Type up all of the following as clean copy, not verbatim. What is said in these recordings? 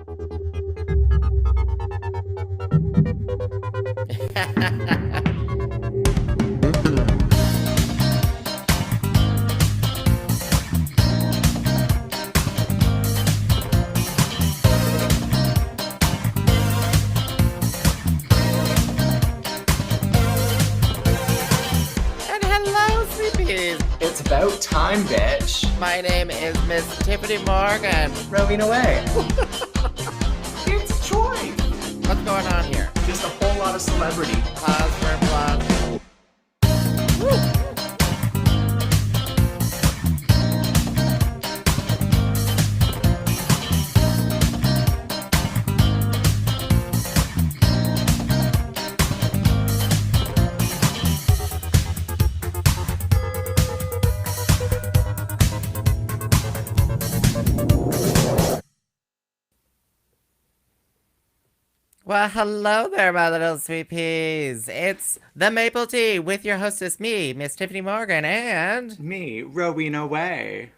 And hello, sleepies. It's about time, bitch. My name is Miss Tyffanie Morgan. Rowena Whey. It's Troy. What's going on here? Just a whole lot of celebrity. Pause for applause. Well, hello there, my little sweet peas. It's the Maple Tea with your hostess, me, Miss Tyffanie Morgan, and... Me, Rowena Whey.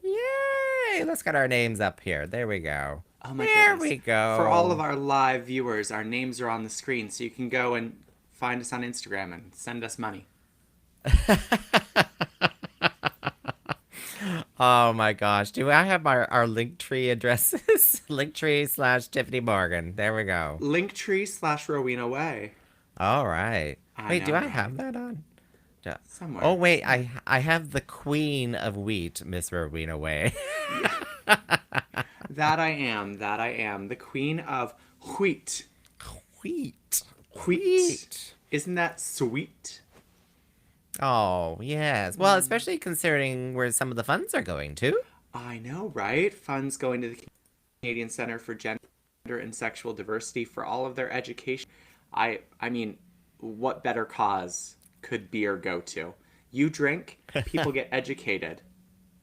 Yay! Let's get our names up here. There we go. Oh my There goodness. we go. For all of our live viewers, our names are on the screen, so you can go and find us on Instagram and send us money. Oh my gosh. Do I have our Linktree addresses? Linktree/Tyffanie Morgan. There we go. Linktree/Rowena Whey. All right. Wait, do I know. have that on? Somewhere. Oh, wait. I have the Queen of Wheat, Miss Rowena Whey. That I am. The queen of wheat. Wheat. Wheat. Isn't that sweet? Oh, yes. Well, especially considering where some of the funds are going to. I know, right? Funds going to the Canadian Centre for Gender and Sexual Diversity for all of their education. I mean, what better cause could beer go to? You drink, people get educated.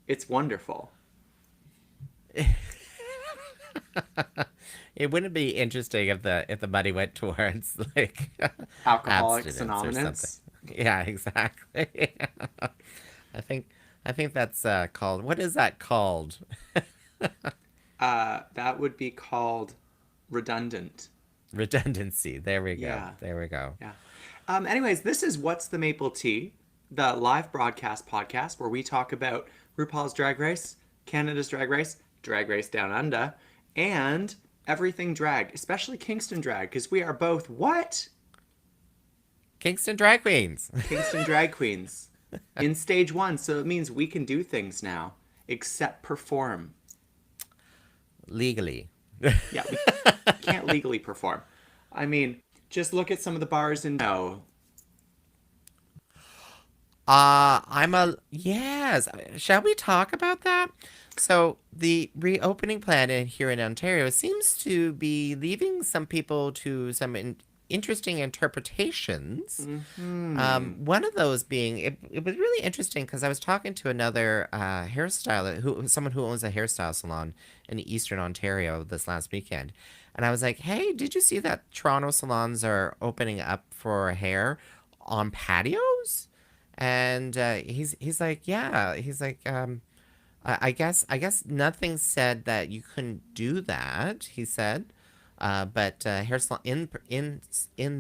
It's wonderful. It wouldn't be interesting if the money went towards like Alcoholics abstinence or Anonymous. something. Yeah, exactly. I think that's called. What is that called? That would be called redundant. Redundancy. There we go. Yeah. There we go. Yeah. Anyways, this is What's the Maple Tea, the live broadcast podcast where we talk about RuPaul's Drag Race, Canada's Drag Race Down Under, and everything drag, especially Kingston drag, because we are both what? Kingston drag queens. Kingston drag queens in stage 1, so it means we can do things now, except perform. Legally. Yeah, we can't legally perform. I mean, just look at some of the bars and know. Yes. Shall we talk about that? So the reopening plan here in Ontario seems to be leaving some people to some interesting interpretations. Mm-hmm. One of those being, it was really interesting because I was talking to another hairstylist, someone who owns a hairstyle salon in Eastern Ontario this last weekend. And I was like, hey, did you see that Toronto salons are opening up for hair on patios? And he's like, yeah. He's like, I guess nothing said that you couldn't do that, he said. But hair salon in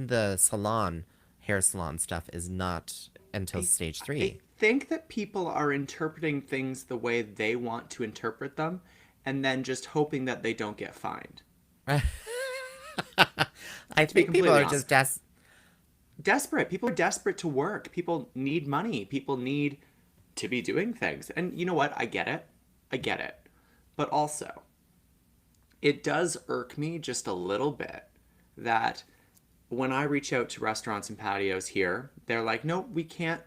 the salon, hair salon stuff is not until stage 3. I think that people are interpreting things the way they want to interpret them, and then just hoping that they don't get fined. I think people are just desperate. People are desperate to work. People need money. People need to be doing things. And you know what? I get it. But also, it does irk me just a little bit that when I reach out to restaurants and patios here, they're like, no, we can't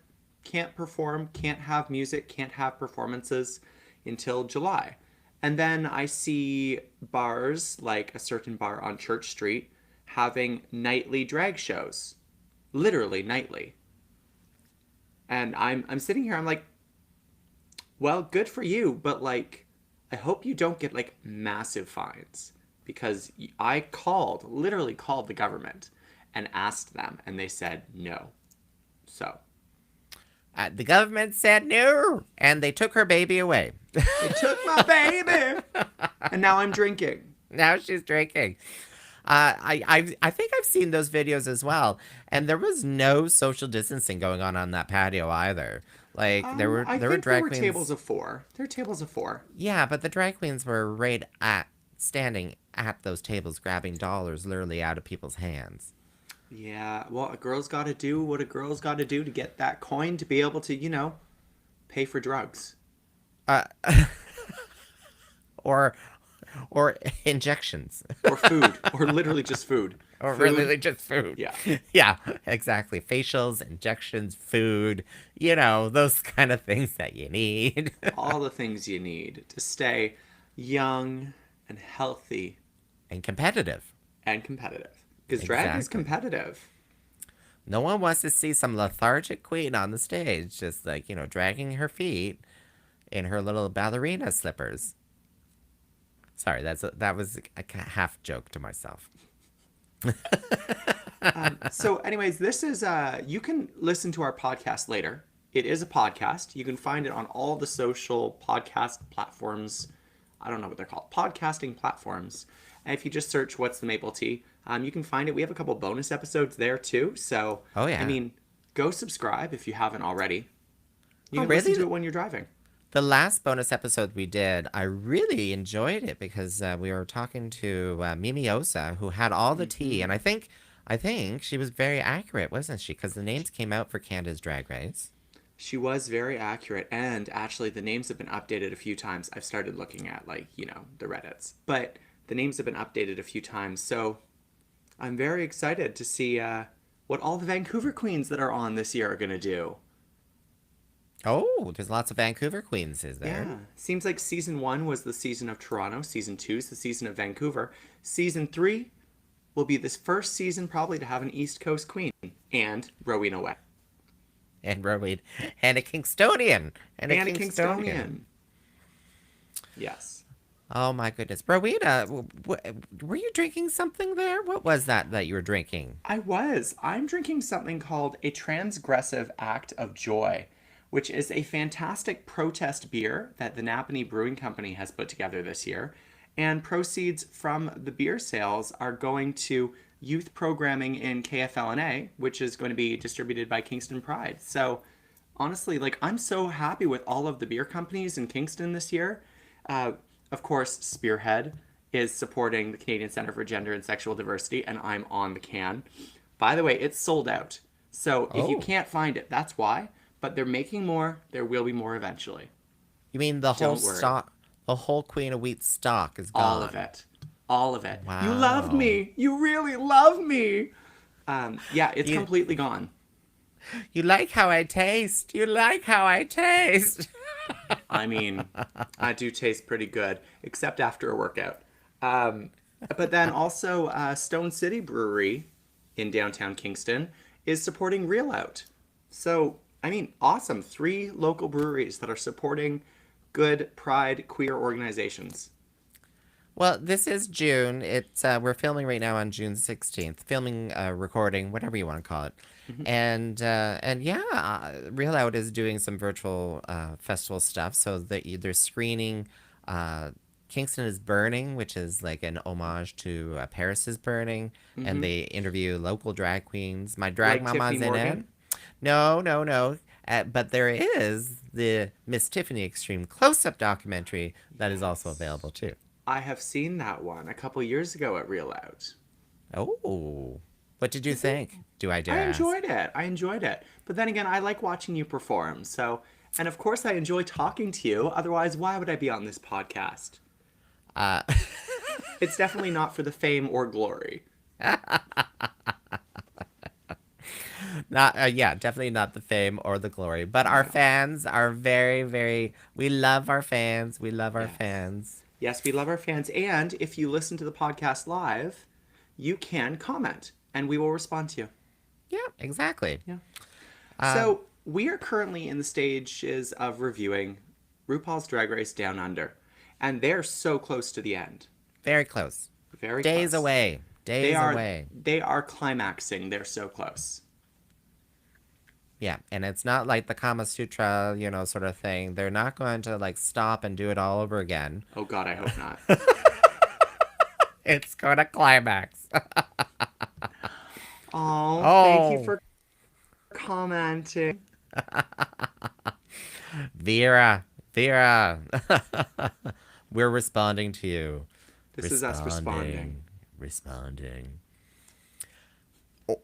perform, can't have music, can't have performances until July. And then I see bars, like a certain bar on Church Street, having nightly drag shows. Literally nightly. And I'm sitting here, I'm like, well, good for you, but like, I hope you don't get like massive fines, because I literally called the government and asked them, and they said no. So. The government said no, and they took her baby away. They took my baby, and now I'm drinking. Now she's drinking. I think I've seen those videos as well, and there was no social distancing going on that patio either. Like I there were think there drag were tables queens. of four. There are tables of four. Yeah, but the drag queens were right at standing at those tables, grabbing dollars literally out of people's hands. Yeah, well, a girl's got to do what a girl's got to do to get that coin to be able to, pay for drugs Uh, or or injections, or food or literally just food. or Food. really just food. Yeah. Yeah, exactly. Facials, injections, food. Those kind of things that you need. All the things you need to stay young and healthy And competitive. and competitive. Because drag is Exactly. competitive. No one wants to see some lethargic queen on the stage, just like, dragging her feet in her little ballerina slippers. Sorry, that was a half joke to myself. So, anyways, this is you can listen to our podcast later. It is a podcast. You can find it on all the social podcast platforms. I don't know what they're called. Podcasting platforms. And if you just search "What's the Maple Tea," you can find it. We have a couple bonus episodes there too. So, Oh I yeah. mean, go subscribe if you haven't already. You Oh can listen really? to it when you're driving. The last bonus episode we did, I really enjoyed it because we were talking to Mimi Osa, who had all the tea, and I think she was very accurate, wasn't she? Because the names came out for Canada's Drag Race. She was very accurate, and actually, the names have been updated a few times. I've started looking at the Reddits, but the names have been updated a few times. So I'm very excited to see what all the Vancouver queens that are on this year are gonna do. Oh, there's lots of Vancouver queens, is there? Yeah, seems like season 1 was the season of Toronto. Season 2 is the season of Vancouver. Season 3 will be this first season probably to have an East Coast queen and Rowena Whey And Rowena, and a Kingstonian, and a and a Kingstonian. Kingstonian. Yes. Oh my goodness, Rowena, were you drinking something there? What was that you were drinking? I was. I'm drinking something called a Transgressive Act of Joy, which is a fantastic protest beer that the Napanee Brewing Company has put together this year. And proceeds from the beer sales are going to youth programming in KFLNA, which is going to be distributed by Kingston Pride. So honestly, I'm so happy with all of the beer companies in Kingston this year. Uh, of course, Spearhead is supporting the Canadian Centre for Gender and Sexual Diversity, and I'm on the can. By the way, it's sold out. So if you Oh, can't find it, that's why. But they're making more. There will be more eventually. you mean the whole Don't worry. stock, the whole Queen of Wheat stock is All of gone? it. All of it. You loved Wow. me. You really love me. Yeah, it's You completely gone. you like how I taste? You like how I taste? I mean, I do taste pretty good, except after a workout. Um, but then also, Stone City Brewery in downtown Kingston is supporting Real Out. So, I mean, awesome. 3 local breweries that are supporting good pride queer organizations. Well, this is June. It's we're filming right now on June 16th. Filming, recording, whatever you want to call it. And yeah, Real Out is doing some virtual festival stuff. So they're screening Kingston is Burning, which is like an homage to Paris is Burning, and they interview local drag queens. My drag Like Tiffany mama's in it. Morgan. No, no, no. But there is the Miss Tiffany Extreme close-up documentary that is also Yes. available too. I have seen that one a couple years ago at Real Out. Oh, what did you think? Do I I dare ask? enjoyed it. I enjoyed it. But then again, I like watching you perform. So, and of course, I enjoy talking to you. Otherwise, why would I be on this podcast? Uh, It's definitely not for the fame or glory. not yeah, definitely not the fame or the glory, but our No. fans are very, very. We love our fans. We love our Yes. fans. Yes, we love our fans. And if you listen to the podcast live, you can comment and we will respond to you. Yeah, exactly. Yeah. Um, So, we are currently in the stages of reviewing RuPaul's Drag Race Down Under. And they're so close to the end. very close. Very Days close. away. They Days are away. they are climaxing. They're so close. Yeah, and it's not like the Kama Sutra, sort of thing. They're not going to like stop and do it all over again. Oh God, I hope not. It's gonna climax. Oh, thank you Oh, for commenting. Vera, Vera. We're responding to you. This is us responding. Responding. Oh,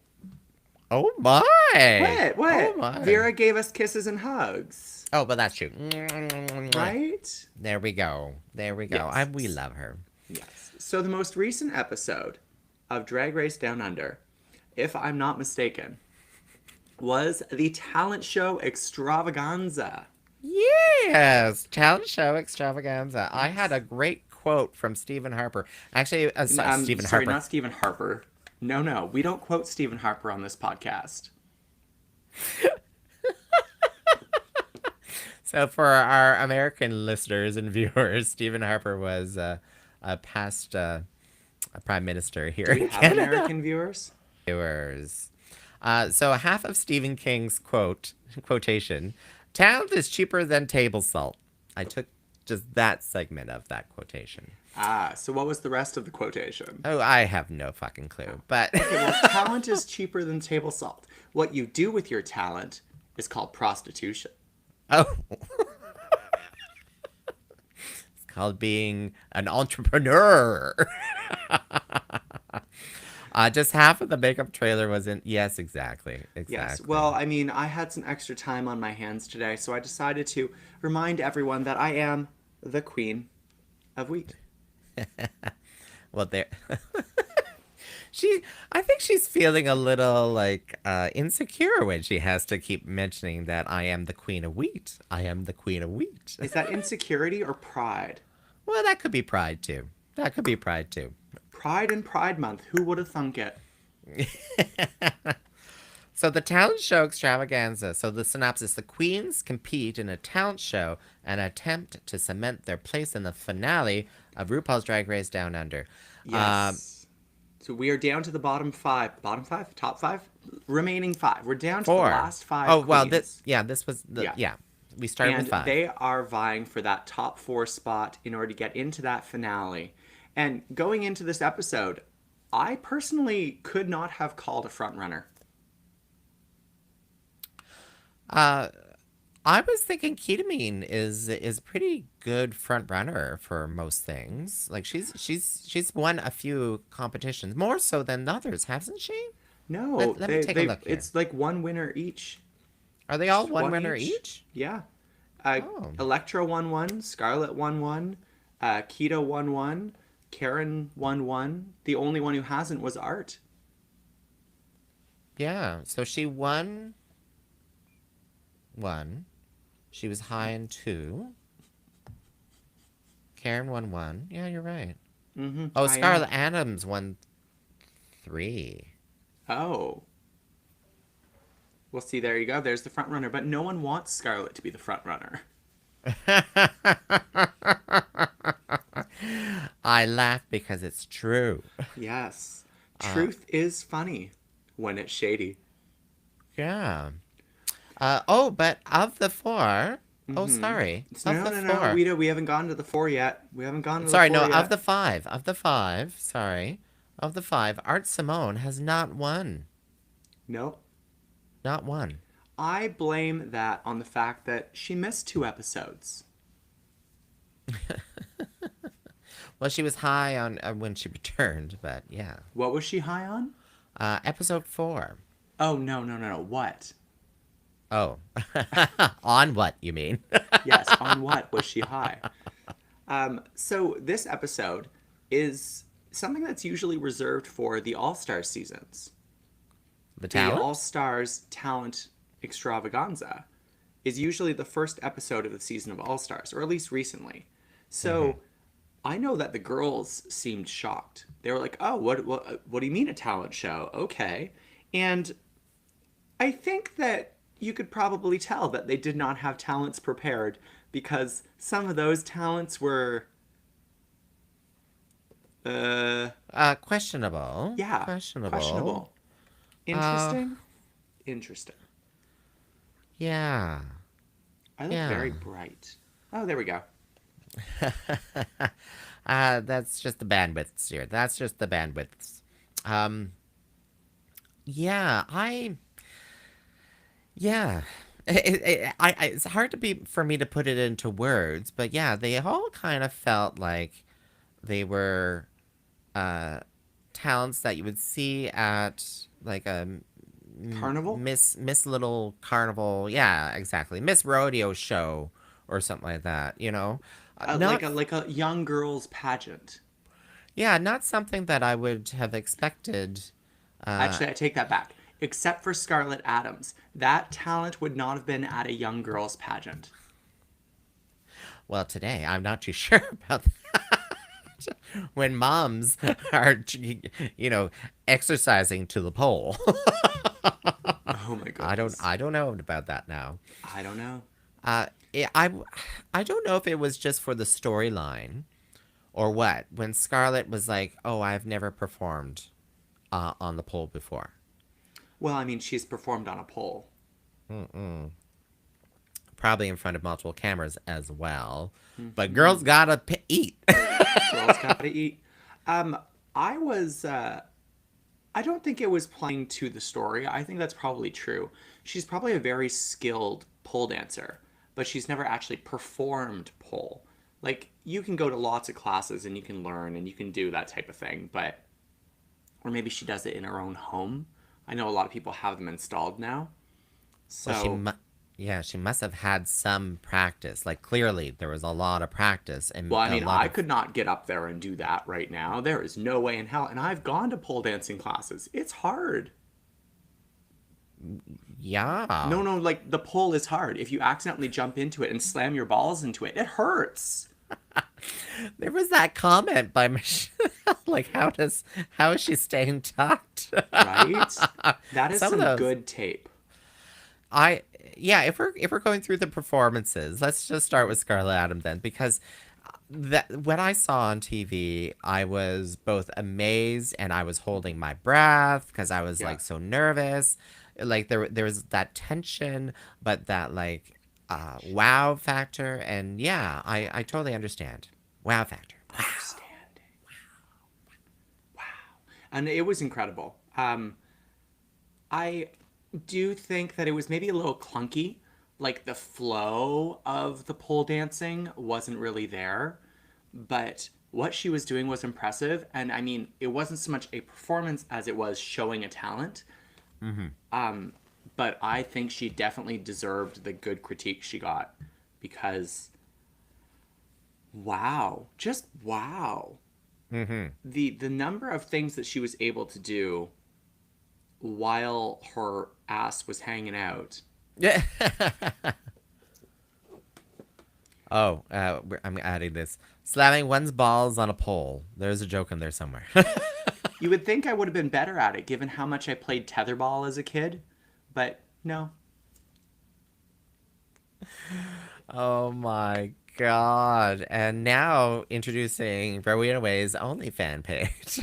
oh my. What? Oh What? my. Vera gave us kisses and hugs, Oh, but that's true. right? There we go. There we go. We Yes. love her. Yes. So the most recent episode of Drag Race Down Under, if I'm not mistaken, was the talent show Extravaganza. Yes, talent show extravaganza. I had Yes. a great quote from Stephen Harper. Actually, Stephen Sorry, Harper. not Stephen Harper. No, no, we don't quote Stephen Harper on this podcast. So for our American listeners and viewers, Stephen Harper was a past prime minister here Do we in have Canada. American viewers? Viewers. So half of Stephen King's quotation: "Talent is cheaper than table salt." I took just that segment of that quotation. Ah, so what was the rest of the quotation? Oh, I have no fucking clue. But Okay, well, talent is cheaper than table salt. What you do with your talent is called prostitution. oh, it's called being an entrepreneur. Just half of the makeup trailer was in. Yes, exactly, Yes, exactly. well, I mean, I had some extra time on my hands today, so I decided to remind everyone that I am the queen of wheat. Well, there. I think she's feeling a little like insecure when she has to keep mentioning that I am the queen of wheat. I am the queen of wheat. Is that insecurity or pride? Well, that could be pride too. That could be pride too. Pride and Pride Month. Who would have thunk it? So the talent show extravaganza. So the synopsis: the queens compete in a talent show and attempt to cement their place in the finale of RuPaul's Drag Race Down Under. Yes. So we are down to the bottom five. Bottom five? Top five? Remaining five. We're down to the Four. last five Oh well, queens. this was the Yeah. yeah. We started And with five. they are vying for that top four spot in order to get into that finale. And going into this episode, I personally could not have called a front runner. I was thinking ketamine is pretty good front runner for most things. Like she's won a few competitions, more so than others, hasn't she? No, Let me take a look here. it's like one winner each. Are they all Just one winner each? Yeah. Oh. Electra won one, Scarlet won one, Keto won one, Karen won one. The only one who hasn't was Art. Yeah. So she won one. She was high in two. Karen won one. Yeah, you're right. Mm-hmm. Oh, Scarlett Adams won three. Oh. Well, see, there you go. There's the front runner. But no one wants Scarlet to be the front runner. I laugh because it's true. Yes. Truth is funny when it's shady. Yeah. But of the four, oh, sorry. Of No, the no, no, four. Rita, we haven't gotten to the four yet. We haven't gotten to Sorry, the four no, yet. of the five, sorry. Of the five, Art Simone has not won. No. Not one. I blame that on the fact that she missed 2 episodes. Well, she was high on when she returned, but yeah. What was she high on? Episode 4. Oh, no, no, no, no. What? Oh. On what, you mean? Yes, on what was she high? So this episode is something that's usually reserved for the All-Star seasons. The The talent? All-Stars Talent Extravaganza is usually the first episode of the season of All-Stars, or at least recently. So I know that the girls seemed shocked. They were like, "Oh, what do you mean a talent show? Okay." And I think that you could probably tell that they did not have talents prepared because some of those talents were Questionable. yeah, Questionable. Interesting. Interesting. Yeah. I look Yeah. very bright. Oh, there we go. That's just the bandwidths here. That's just the bandwidths. Um, yeah, yeah. It's hard to be for me to put it into words, but yeah, they all kind of felt like they were uh, talents that you would see at like a Carnival? Miss Little Carnival. Yeah, exactly. Miss Rodeo show or something like that. Like Not a young girl's pageant. yeah, not something that I would have expected. Uh, Actually, I take that back. Except for Scarlett Adams, that talent would not have been at a young girl's pageant. well, today I'm not too sure about that. When moms are, you know, exercising to the pole. Oh my goodness. I don't know about that now. I don't know. Uh, it, I, I don't know if it was just for the storyline or what. When Scarlett was like, "Oh, I've never performed on the pole before," Well, I mean, she's performed on a pole. probably in front of multiple cameras as well. But Hmm. girls gotta eat. Girls gotta eat. Um, I was. I don't think it was playing to the story. I think that's probably true. She's probably a very skilled pole dancer, but she's never actually performed pole. Like, you can go to lots of classes and you can learn and you can do that type of thing, but or maybe she does it in her own home. I know a lot of people have them installed now. Well, So, yeah, she must have had some practice. Like clearly, there was a lot of practice well, and I a mean, lot I of could not get up there and do that right now. There is no way in hell. And I've gone to pole dancing classes. It's hard. yeah. No, no, like the pole is hard. If you accidentally jump into it and slam your balls into it, it hurts. There was that comment by Michelle, like how is she staying tucked? Right? That is Some of some those, good tape. I yeah. If we're going through the performances, let's just start with Scarlett Adam then, because that what I saw on TV, I was both amazed and I was holding my breath because I was Yeah. like so nervous. Like there was that tension, but that like wow factor, and yeah, I totally understand. Wow factor. Understanding. And it was incredible. I do think that it was maybe a little clunky. Like the flow of the pole dancing wasn't really there, but what she was doing was impressive. And I mean, it wasn't so much a performance as it was showing a talent. Mm-hmm. But I think she definitely deserved the good critique she got because wow, just wow. Mm-hmm. The number of things that she was able to do while her ass was hanging out. Yeah. Oh, I'm adding this. Slamming one's balls on a pole. There's a joke in there somewhere. You would think I would have been better at it given how much I played tetherball as a kid, but no. Oh my god. And now introducing Rowena Way's OnlyFan page.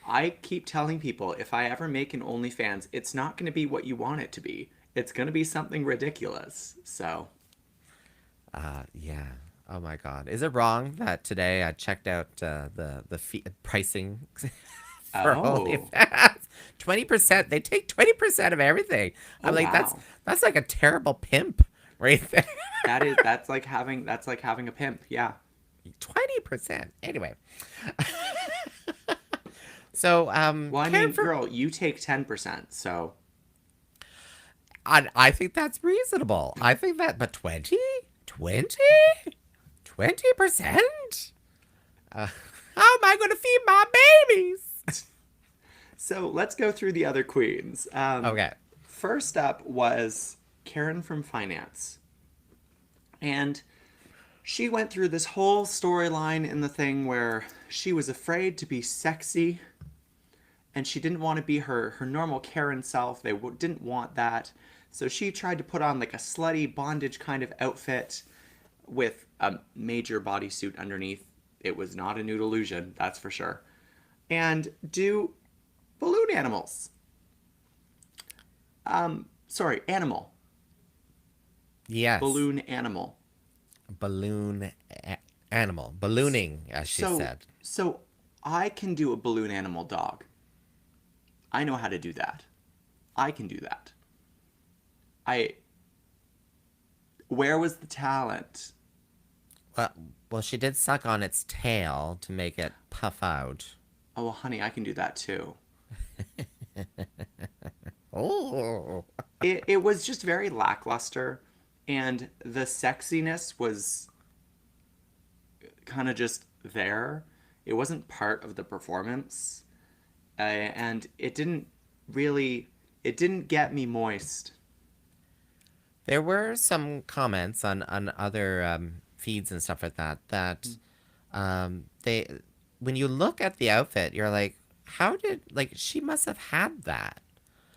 I keep telling people if I ever make an OnlyFans, it's not going to be what you want it to be. It's going to be something ridiculous. So, Yeah. Oh my god. Is it wrong that today I checked out the pricing for oh, OnlyFans? 20%. They take 20% of everything. oh I'm like, wow. that's like a terrible pimp right there. That's like having a pimp. Yeah. 20%. Anyway. So, Well, I Karen mean, from girl, you take 10%. So, I think that's reasonable. I think that, but 20? 20? 20%? Uh, how am I going to feed my babies? let's go through the other queens. Okay. First up was Karen from Finance. And she went through this whole storyline in the thing where she was afraid to be sexy and she didn't want to be her normal Karen self. They didn't want that. So she tried to put on like a slutty bondage kind of outfit with a major bodysuit underneath. It was not a nude illusion, that's for sure. And do balloon animals. Sorry, animal. Yes. Balloon animal. Balloon. Animal. Ballooning, as she So, said. so I can do a balloon animal dog. I know how to do that. I can do that. I Where was the talent? Well, well, she did suck on its tail to make it puff out. Oh, well, honey, I can do that too. Oh. It was just very lackluster, and the sexiness was kind of just there. It wasn't part of the performance, and it didn't get me moist. There were some comments on other feeds and stuff like that they when you look at the outfit, you're like, how did like she must have had that.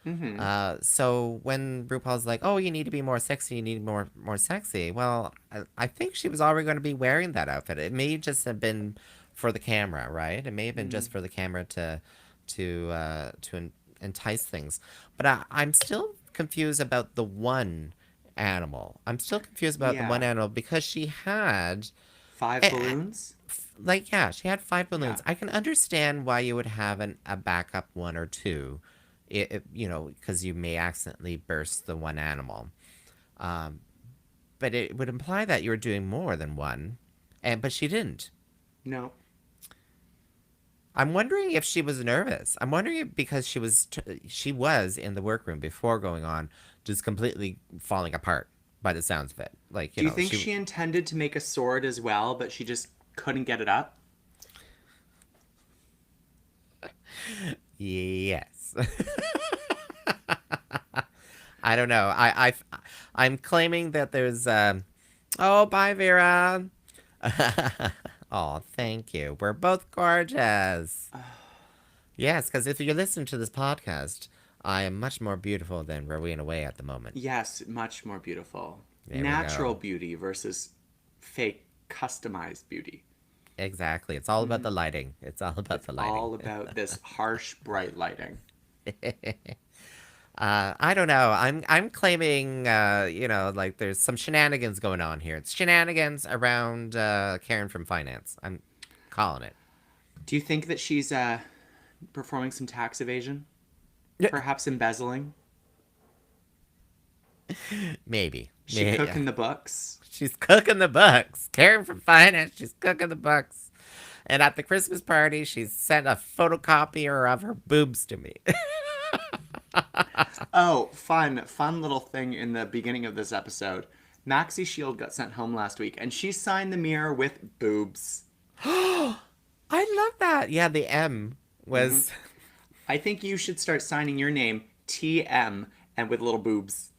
Mm-hmm. So when RuPaul's like, "Oh, you need to be more sexy. You need more sexy." Well, I think she was already going to be wearing that outfit. It may just have been for the camera, right? It may have been just for the camera to entice things. But I'm still confused about the one animal. I'm still confused about the one Yeah. animal because she had, Five eh, balloons? like, yeah, she had five Yeah. balloons. I can understand why you would have a backup one or two, because you may accidentally burst the one animal. Um, but it would imply that you were doing more than one, but she didn't. No. I'm wondering if she was nervous. I'm wondering if because she was in the workroom before going on, just completely falling apart by the sounds of it. Like, Do you think she she intended to make a sword as well, but she just couldn't get it up? yes. I don't know. I'm claiming that there's oh, bye Vera. Oh, thank you. We're both gorgeous. Yes, because if you listen to this podcast, I am much more beautiful than Rowena Whey at the moment. Yes, much more beautiful. There we Natural go. beauty versus fake customized beauty. Exactly. It's all about the lighting. It's all about It's the lighting. all about this harsh, bright lighting. I don't know. I'm claiming, like there's some shenanigans going on here. It's shenanigans around Karen from finance. I'm calling it. Do you think that she's performing some tax evasion? Perhaps embezzling? Maybe. She cooking the books? She's cooking the books. Karen from finance. She's cooking the books. And at the Christmas party, she sent a photocopier of her boobs to me. Oh, fun little thing in the beginning of this episode. Maxie Shield got sent home last week, and she signed the mirror with boobs. I love that. Yeah, the M Hmm. was. I think you should start signing your name TM and with little boobs.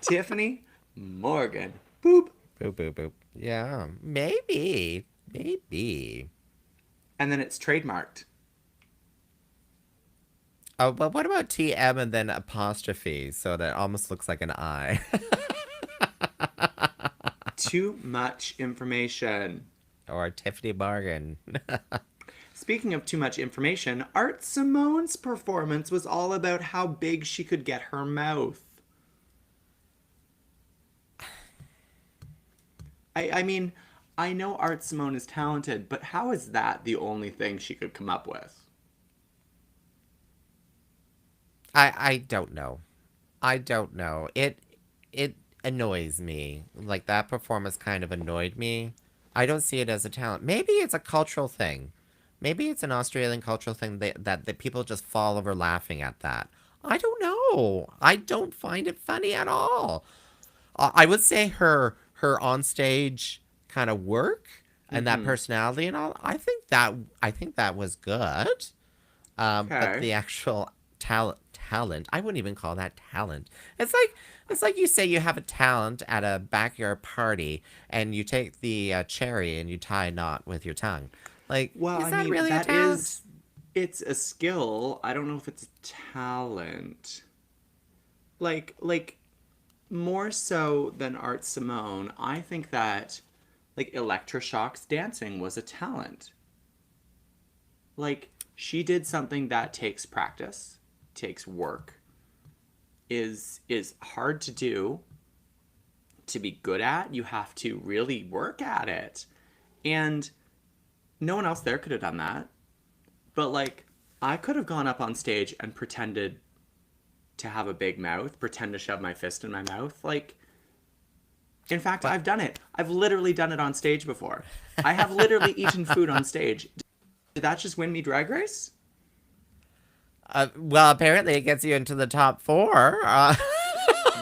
Tiffany Morgan. Boop. Boop, boop, boop. Yeah, maybe. Maybe. And then it's trademarked. Oh, but what about TM and then apostrophe so that it almost looks like an I? Too much information. Or Tiffany Bargain. Speaking of too much information, Art Simone's performance was all about how big she could get her mouth. I mean, I know Art Simone is talented, but how is that the only thing she could come up with? I don't know. I don't know. It annoys me. Like that performance kind of annoyed me. I don't see it as a talent. Maybe it's a cultural thing. Maybe it's an Australian cultural thing that people just fall over laughing at that. I don't know. I don't find it funny at all. I would say her on stage kind of work and that Mm-hmm. personality and all. I think that was good. But Okay. the actual talent, I wouldn't even call that talent. It's like you say you have a talent at a backyard party and you take the cherry and you tie a knot with your tongue. Like, Well, is I that mean, really a talent? it's a skill. I don't know if it's a talent. Like more so than Art Simone, I think that like electroshock's dancing was a talent. Like she did something that takes practice, takes work, is hard to do, to be good at. You have to really work at it. And no one else there could have done that. But like, I could have gone up on stage and pretended to have a big mouth, pretend to shove my fist in my mouth. Like, in fact, But I've done it. I've literally done it on stage before. I have literally eaten food on stage. Did that just win me Drag Race? well, apparently it gets you into the top four.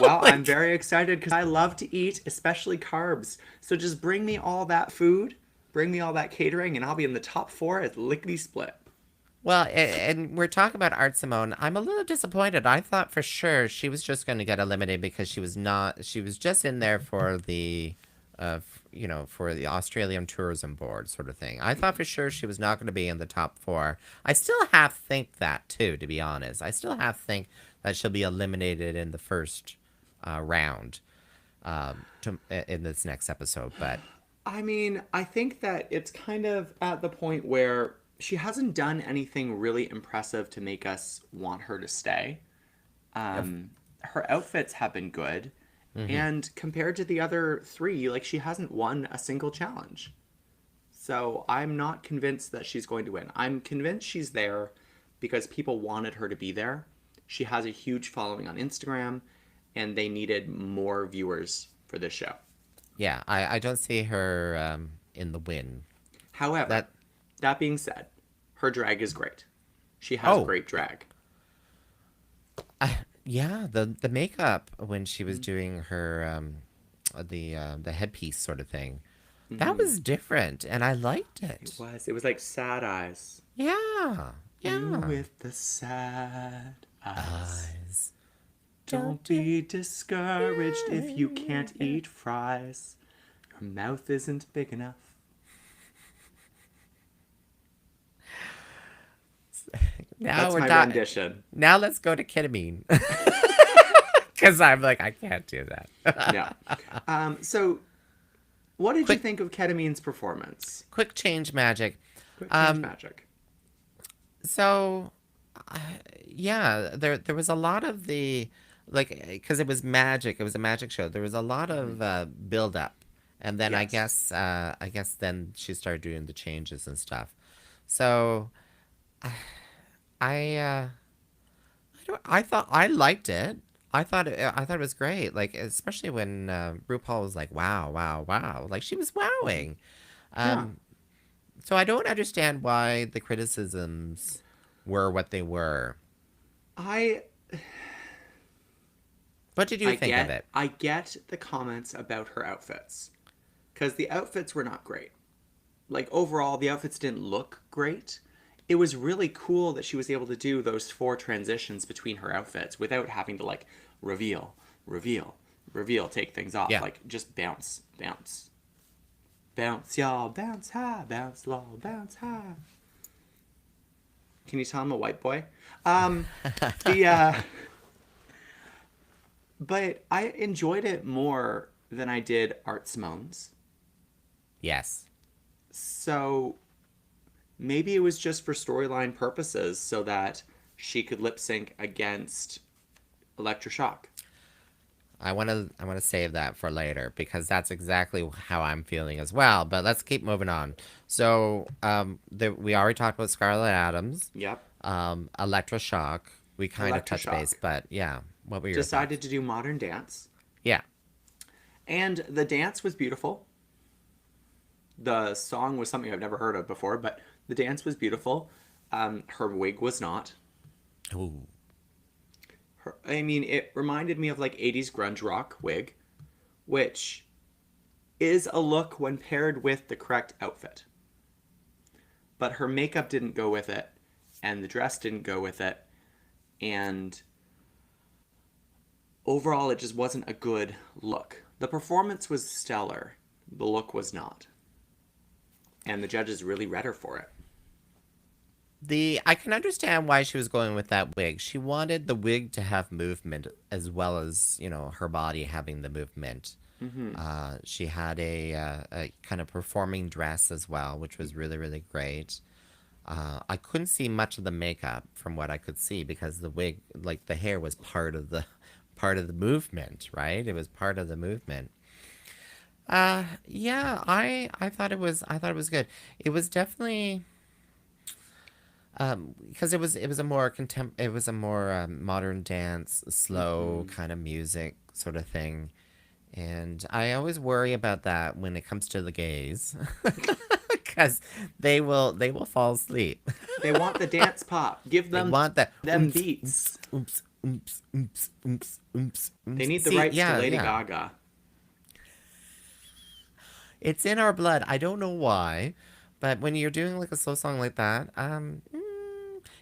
Well, I'm Like, very excited because I love to eat, especially carbs. So just bring me all that food, bring me all that catering, and I'll be in the top four at lickety split. well, and we're talking about Art Simone. I'm a little disappointed. I thought for sure she was just going to get eliminated because she was not. She was just in there for the, for the Australian Tourism Board sort of thing. I thought for sure she was not going to be in the top four. I still half think that too, to be honest. I still half think that she'll be eliminated in the first round, in this next episode. But I mean, I think that it's kind of at the point where she hasn't done anything really impressive to make us want her to stay. if, Her outfits have been good. hmm And compared to the other three, like she hasn't won a single challenge. So I'm not convinced that she's going to win. I'm convinced she's there because people wanted her to be there. She has a huge following on Instagram, and they needed more viewers for this show. yeah, I don't see her in the win. However, That that being said, her drag is great. She has oh great drag. yeah, the makeup when she was doing her the headpiece sort of thing, that Hmm. was different, and I liked It it. was. It was like sad eyes. Yeah, You yeah. with the sad eyes. Eyes. Don't be discouraged if you can't eat fries. Your mouth isn't big enough. Now That's we're my not. rendition. Now let's go to ketamine, because I'm like I can't do that. Yeah. So, what did you quick, think of Ketamine's performance? quick change magic. Quick change Um, magic. so uh, yeah, there was a lot of the like because it was magic. It was a magic show. There was a lot Hmm. of build up, and then Yes. I guess then she started doing the changes and stuff. So I I thought I liked it. I thought it was great. Like especially when RuPaul was like, "Wow, wow, wow!" Like she was wowing. Yeah. Um, so I don't understand why the criticisms were what they were. I What did you I think of get it? I get the comments about her outfits cuz the outfits were not great. Like overall the outfits didn't look great. It was really cool that she was able to do those four transitions between her outfits without having to like reveal, reveal, reveal, take things off. Yeah. Like just bounce, bounce, bounce, y'all, bounce high, bounce low, bounce high. Can you tell I'm a white boy? Um, the but I enjoyed it more than I did Art Simone's. Yes. So maybe it was just for storyline purposes so that she could lip sync against Electroshock. I want to save that for later because that's exactly how I'm feeling as well. But let's keep moving on. So, we already talked about Scarlet Adams, Yep. Electroshock. We kind of touched base, Electroshock but yeah, what were your decided thoughts? to do modern dance. Yeah. And the dance was beautiful. The song was something I've never heard of before, but the dance was beautiful. Her wig was not. Ooh. I mean, it reminded me of like 80s grunge rock wig, which is a look when paired with the correct outfit. But her makeup didn't go with it, and the dress didn't go with it, and overall, it just wasn't a good look. The performance was stellar, the look was not. And the judges really read her for it. The I can understand why she was going with that wig. She wanted the wig to have movement as well as, her body having the movement. Mm-hmm. She had a kind of performing dress as well, which was really, really great. I couldn't see much of the makeup from what I could see because the wig, like the hair was part of the part of the movement, right? It was part of the movement. Yeah, I thought it was good. It was definitely because it was a more modern dance, slow Hmm. kind of music sort of thing. And I always worry about that when it comes to the gays, because they will fall asleep. They want the dance pop. Give They them want that them oomph, oomph, beats. oomph, oomph, oomph, oomph, oomph, They oomph. need the See, rights to yeah, Lady yeah, Gaga. it's in our blood. I don't know why, but when you're doing like a slow song like that,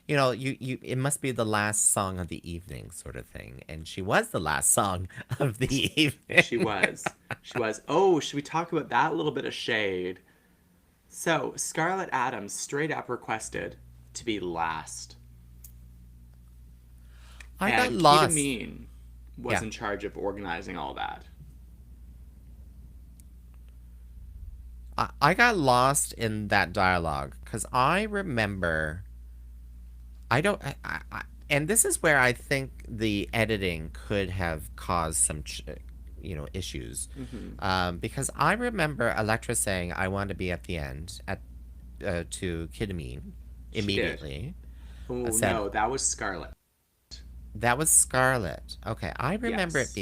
it must be the last song of the evening, sort of thing. And she was the last song of the She evening. was. She was. Oh, should we talk about that little bit of shade? So, Scarlett Adams straight up requested to be last. I got And Keita lost. Mean was Yeah. in charge of organizing all that. I got lost in that dialogue because I remember I don't and this is where I think the editing could have caused some issues, Hmm. because I remember Electra saying I want to be at the end at to Kidamine She did. immediately. I Oh, said no, that was Scarlett. that was Scarlet. Okay, Yes.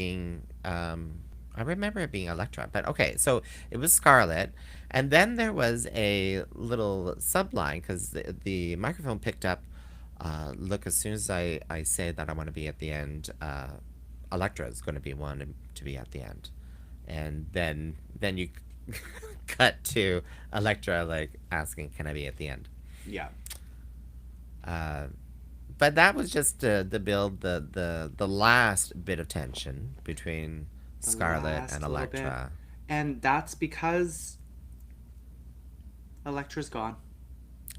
I remember it being Electra, but okay, so it was Scarlet, and then there was a little subline because the microphone picked up. Look, as soon as I say that I want to be at the end, Electra is going to be one to be at the end, and then you cut to Electra like asking, "Can I be at the end?" Yeah. Uh, but that was just the build the last bit of tension between The Scarlet and last little bit. Electra. And that's because Electra's gone.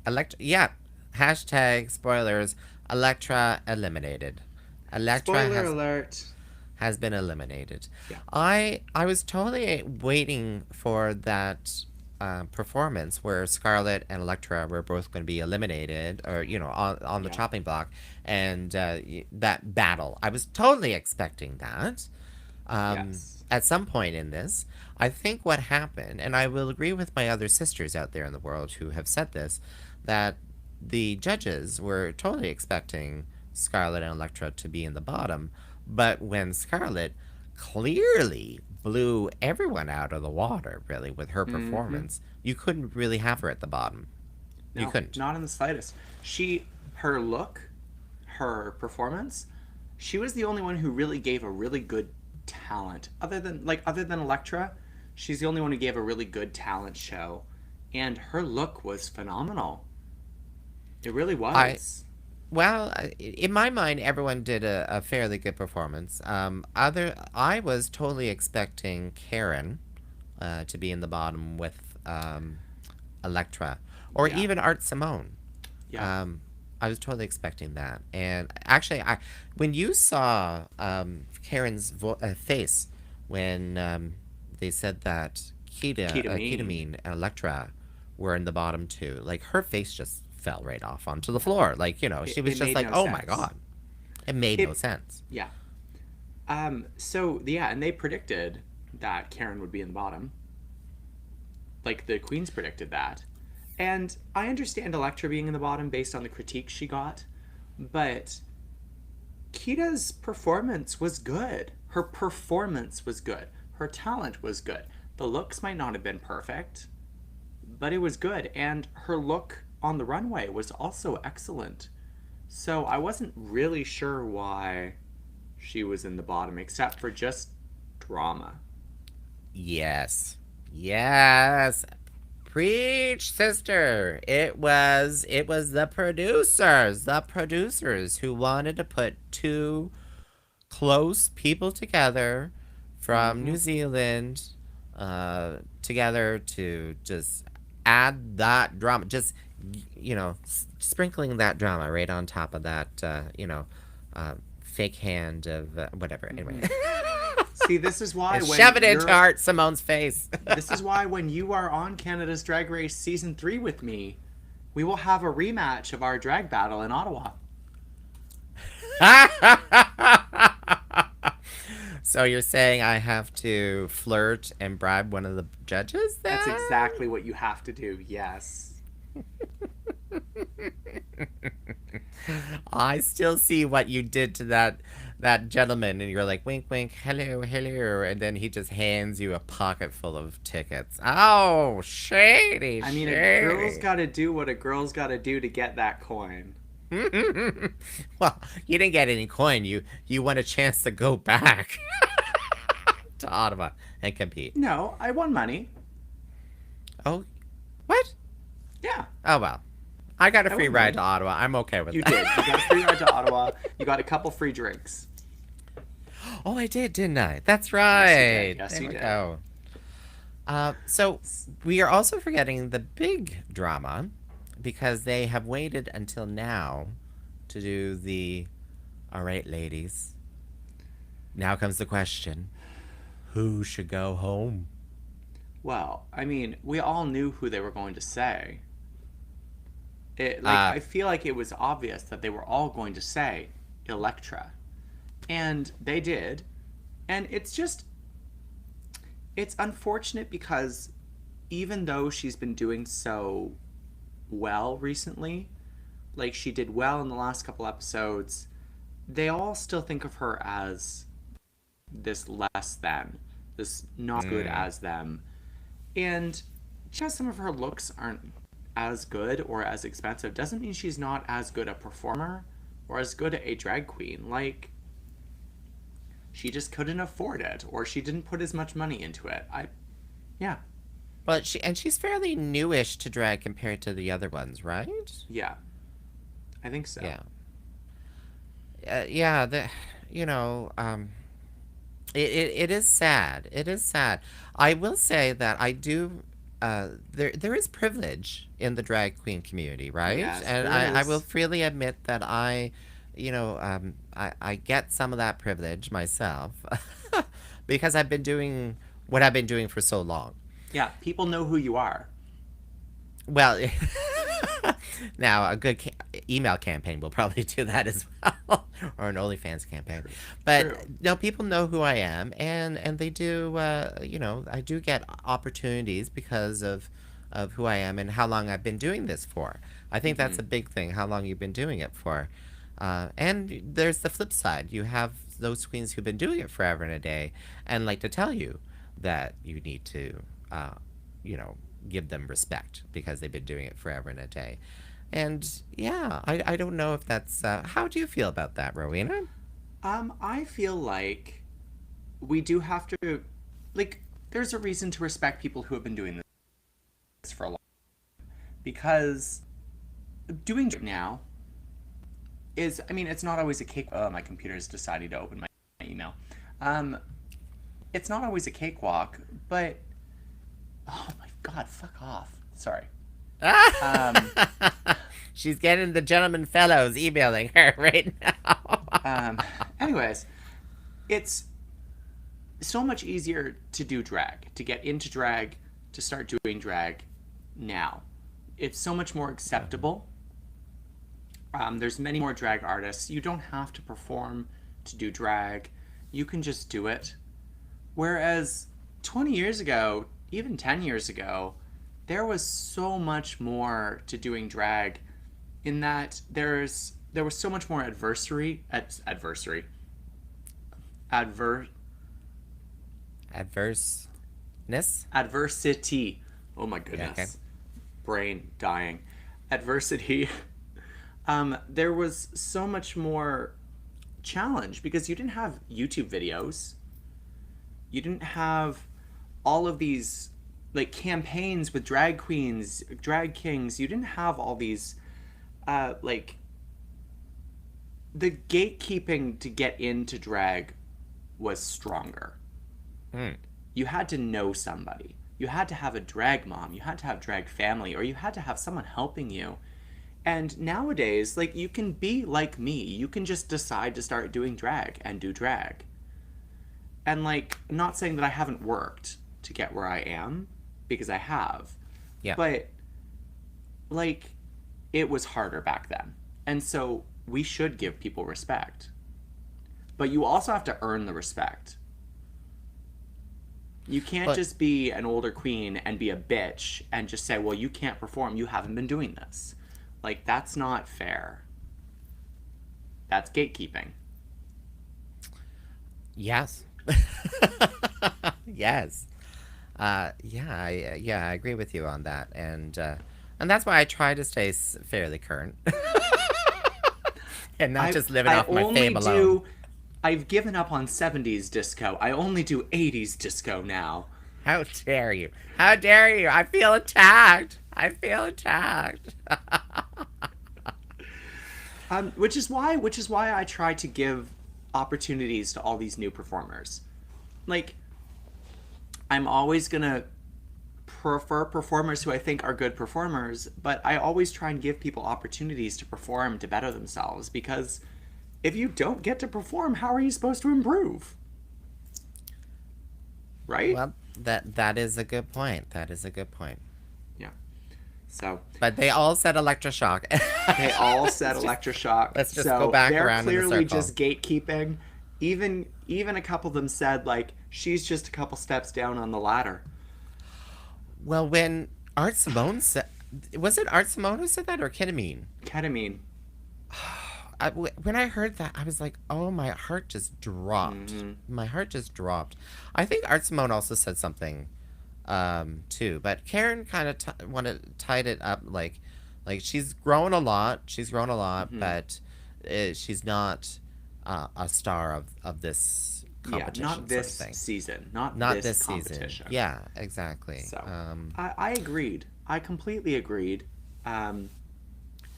Electra, yeah. Hashtag spoilers. Electra eliminated. Electra Spoiler has alert. has been eliminated. Yeah. I was totally waiting for that performance where Scarlet and Electra were both going to be eliminated, or on the Yeah. chopping block, and that battle. I was totally expecting that. Yes. At some point in this, I think what happened, and I will agree with my other sisters out there in the world who have said this, that the judges were totally expecting Scarlet and Electra to be in the bottom, but when Scarlet clearly blew everyone out of the water, really, with her Hmm. performance, you couldn't really have her at the bottom. You No, couldn't. not in the slightest. Her look, her performance, she was the only one who really gave a really good talent. Other than Electra, she's the only one who gave a really good talent show. And her look was phenomenal. It really I was. Well, in my mind, everyone did a fairly good performance. I was totally expecting Karen to be in the bottom with Electra, or Yeah. even Art Simone. Yeah. Um, I was totally expecting that. And actually, when you saw Karen's face when they said that Keita Mean. Ketamine and Electra were in the bottom too, like her face just fell right off onto the floor. Like, It, she was it just made like, no "Oh my sense. God." It made no It sense. yeah. So yeah, and they predicted that Karen would be in the bottom. Like the Queens predicted that. And I understand Electra being in the bottom based on the critiques she got, but Kita's performance was good. Her performance was good. Her talent was good. The looks might not have been perfect, but it was good. And her look on the runway was also excellent. So I wasn't really sure why she was in the bottom, except for just drama. Yes. Yes. Preach, sister. It was the producers who wanted to put two close people together from Mm-hmm. New Zealand together to just add that drama, just sprinkling that drama right on top of that fake hand of whatever. Anyway, Mm-hmm. See, this is why and when shove it into you're Art Simone's face. this is why when you are on Canada's Drag Race season 3 with me, we will have a rematch of our drag battle in Ottawa. So you're saying I have to flirt and bribe one of the judges That's then? exactly what you have to do. Yes. I still see what you did to that gentleman, and you're like, wink, wink, hello, hello, and then he just hands you a pocket full of tickets. Oh, shady, I mean, a girl's shady. got to do what a girl's got to do to get that coin. Well, you didn't get any coin. You won a chance to go back to Ottawa and compete. No, I won money. Oh, what? Yeah, Oh well, I got a I free won ride money. to Ottawa. I'm okay with You did. You got a that. free ride to Ottawa. You got a couple free drinks. Oh, I did, didn't I? That's Yes, you did. right. Yes, There you we did. go. So we are also forgetting the big drama because they have waited until now to do the. All right, ladies. Now comes the question: who should go home? Well, I mean, we all knew who they were going to say. Uh, I feel like it was obvious that they were all going to say Electra. And they did. And it's unfortunate because even though she's been doing so well recently, like she did well in the last couple episodes, they all still think of her as this less than, this not good mm, as them. And just some of her looks aren't as good or as expensive doesn't mean she's not as good a performer or as good a drag queen. Like, she just couldn't afford it or she didn't put as much money into it. Yeah, but she's fairly newish to drag compared to the other ones, right? yeah, I think so. Yeah. Yeah. You know, it is sad. It is sad. I will say that I do. There is privilege in the drag queen community, right? Yes, And there I will is. freely admit that I get some of that privilege myself because I've been doing what I've been doing for so long. Yeah, people know who you are. Well, now a good email campaign will probably do that as well, or an OnlyFans campaign. True. But True. no, people know who I am, and they do. I do get opportunities because of who I am and how long I've been doing this for. I think that's Mm-hmm. a big thing. How long you've been doing it for, and there's the flip side. You have those queens who've been doing it forever and a day, and like to tell you that you need to, uh, you know, give them respect because they've been doing it forever and a day. And yeah, I don't know if that's. How do you feel about that, Rowena? I feel like we do have to, like, there's a reason to respect people who have been doing this for a long because doing it now is, I mean, it's not always a cake. Oh, my computer's deciding to open my email. Um, it's not always a cakewalk, but oh my god, fuck off. Sorry. Um, She's getting the gentleman fellows emailing her right now. um, anyways, it's so much easier to do drag, to get into drag, to start doing drag now. It's so much more acceptable. There's many more drag artists. You don't have to perform to do drag. You can just do it. Whereas 20 years ago, even 10 years ago, there was so much more to doing drag in that there was so much more adver Adverseness? adversity. Oh my Yeah, okay. goodness. Brain dying. Adversity. There was so much more challenge because you didn't have YouTube videos. You didn't have all of these like campaigns with drag queens, drag kings. You didn't have all these like the gatekeeping to get into drag was stronger. Hmm. You had to know somebody. You had to have a drag mom, you had to have drag family, or you had to have someone helping you. And nowadays, like you can be like me. You can just decide to start doing drag and do drag. And like, I'm not saying that I haven't worked to get where I am, because I have. Yeah. But like, it was harder back then. And so we should give people respect. But you also have to earn the respect. You can't But just be an older queen and be a bitch and just say, well, you can't perform. You haven't been doing this. Like, that's not fair. That's gatekeeping. yes. Yes. Yeah, I agree with you on that, and that's why I try to stay fairly current, and not I just living I off my only fame alone. do I've given up on 70s disco. I only do 80s disco now. How dare you? How dare you? I feel attacked. I feel attacked. Which is why I try to give opportunities to all these new performers. Like, I'm always going to prefer performers who I think are good performers, but I always try and give people opportunities to perform to better themselves because if you don't get to perform, how are you supposed to improve? Right? Well, that is a good point. That is a good point. Yeah. So But they all said electroshock. they all said let's just electroshock. let's just go So back they're around in the clearly circle. just gatekeeping. Even a couple of them said like she's just a couple steps down on the ladder. Well, when Art Simone said, was it Art Simone who said that or Ketamine? Ketamine. When I heard that, I was like, oh, my heart just dropped. My heart just dropped. I think Art Simone also said something, too. But Karen kind of tied it up like she's grown a lot. She's grown a lot, but she's not a star of this Yeah, competition not sort of this thing. season. Not Not this this season. competition. Yeah, exactly. So I agreed. I completely agreed. I'm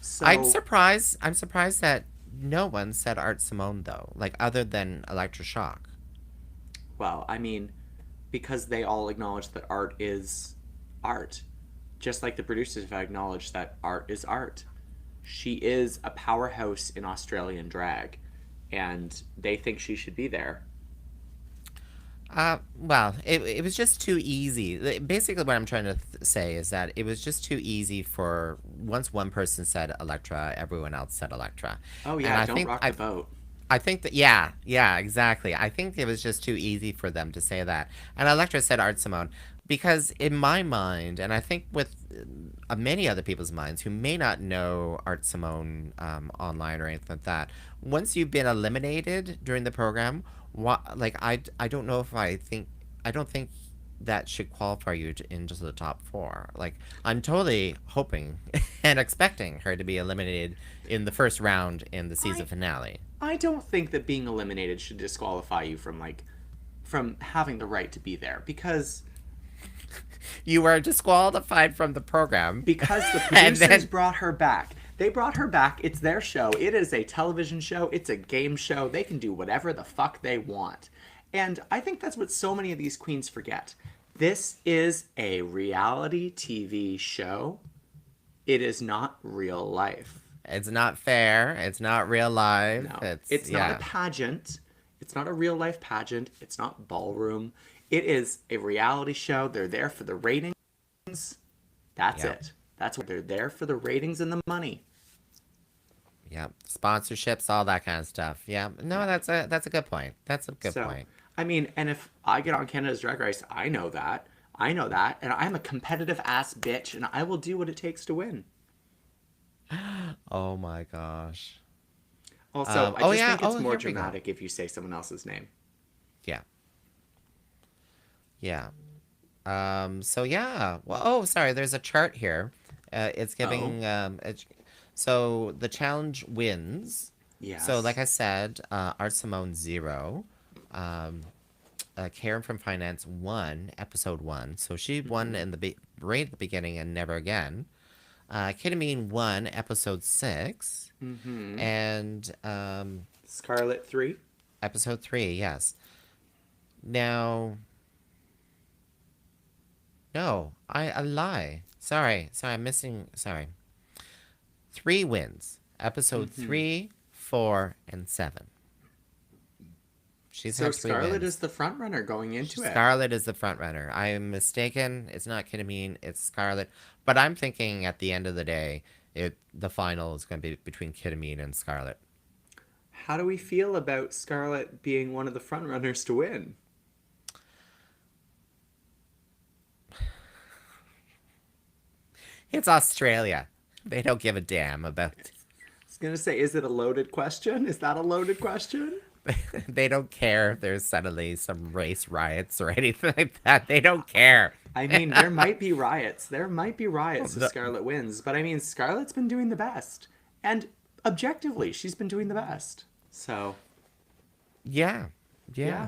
So surprised. I'm surprised that no one said Art Simone though, like other than Electroshock. well, I mean, because they all acknowledge that art is art. Just like the producers have acknowledged that art is art. She is a powerhouse in Australian drag, and they think she should be there. Well, it was just too easy. Basically, what I'm trying to say is that it was just too easy for once one person said Electra, everyone else said Electra, Oh and yeah, don't rock the boat. I think that yeah, exactly. I think it was just too easy for them to say that. And Electra said Art Simone because in my mind, and I think with many other people's minds who may not know Art Simone online or anything like that, once you've been eliminated during the program, like I don't know if I don't think that should qualify you into the top four. Like I'm totally hoping and expecting her to be eliminated in the first round in the season I finale. I don't think that being eliminated should disqualify you from having the right to be there You were disqualified from the program, because the and producers then brought her back. They brought her back. It's their show. It is a television show. It's a game show. They can do whatever the fuck they want. And I think that's what so many of these queens forget. This is a reality TV show. It is not real life. it's not fair. It's not real life. No, It's it's not a yeah, pageant. It's not a real life pageant. It's not ballroom. It is a reality show. They're there for the ratings. That's yeah, it. That's what they're there for, the ratings and the money. yeah. Sponsorships, all that kind of stuff. Yeah. No, Yeah. that's a good point. That's a good So, point. I mean, and if I get on Canada's Drag Race, I know that. I know that. And I'm a competitive ass bitch and I will do what it takes to win. Oh my gosh. Also, I Oh just yeah. think it's Oh, more here we go. dramatic if you say someone else's name. Yeah. Yeah. So yeah. Well, oh, sorry. There's a chart here. It's Oh, giving. So the challenge wins. So like yes. I said, Art Simone 0. Um, Karen from Finance won episode 1. So she won Mm-hmm. in right at the beginning and never again. Ketamine won episode 6. Mm-hmm. And Scarlet 3. episode 3, yes. Now, no, I lie. Sorry, I'm missing. Sorry. 3 wins. Episode Mm-hmm. 3, 4, and 7. She's So had 3 Scarlet is wins. the front runner going into it. Scarlet is the front runner. I am mistaken. It's not Ketamine. It's Scarlet. But I'm thinking at the end of the day, the final is going to be between Ketamine and Scarlet. How do we feel about Scarlet being one of the front runners to win? It's Australia. They don't give a damn about. I was gonna say, is it a loaded question? Is that a loaded question? They don't care if there's suddenly some race riots or anything like that. They don't care. I mean, there might be riots. There might be riots if The- Scarlett wins, but I mean, Scarlett's been doing the best, and objectively, she's been doing the best. So yeah, yeah, yeah.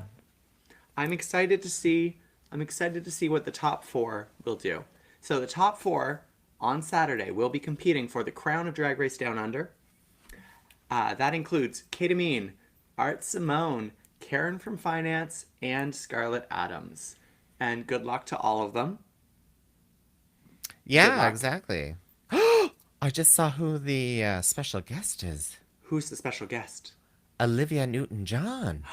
I'm excited to see. I'm excited to see what the top four will do. So the top four on Saturday will be competing for the crown of Drag Race Down Under. That includes Kate Amin, Art Simone, Karen from Finance, and Scarlett Adams. And good luck to all of them. Good Yeah, luck. exactly. I just saw who the special guest is. Who's the special guest? Olivia Newton-John.